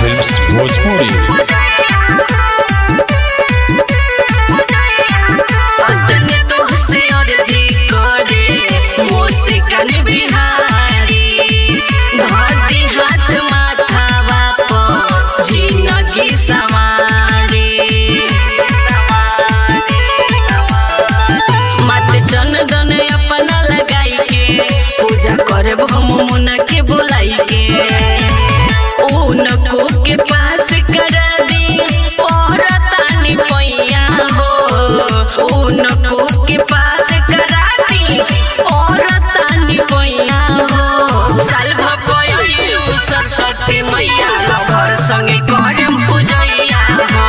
Films Bhojpuri. मुना के बुलाई के उनको के पास करा दी औरतानी पैया हो, उनको के पास करा दी औरतानी पैया हो। साल भपयलू सरस्वती मैया लभर संगे करम पूजैया हो,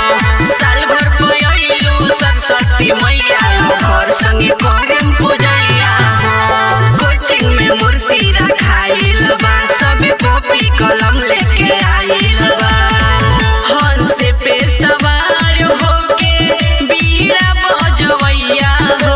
साल भर पयलू सरस्वती मैया लभर संगे करम पूजैया हो। कोचिंग में मूर्ति कॉपी कलम लेके आइल बा, हंस पे सवार होके बीड़ा बजवैया हो,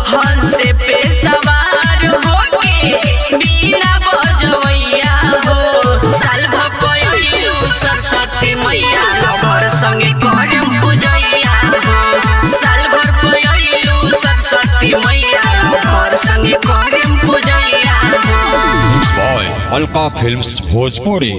हंस पे सवार होके बीड़ा बजवैया हो। साल भपयलू सरस्वती मैया लभर संगे करम पूजैया हो, साल भर पयलू सरस्वती मैया लभर संगे करम पूजैया हो। अलका फिल्म्स भोजपुरी।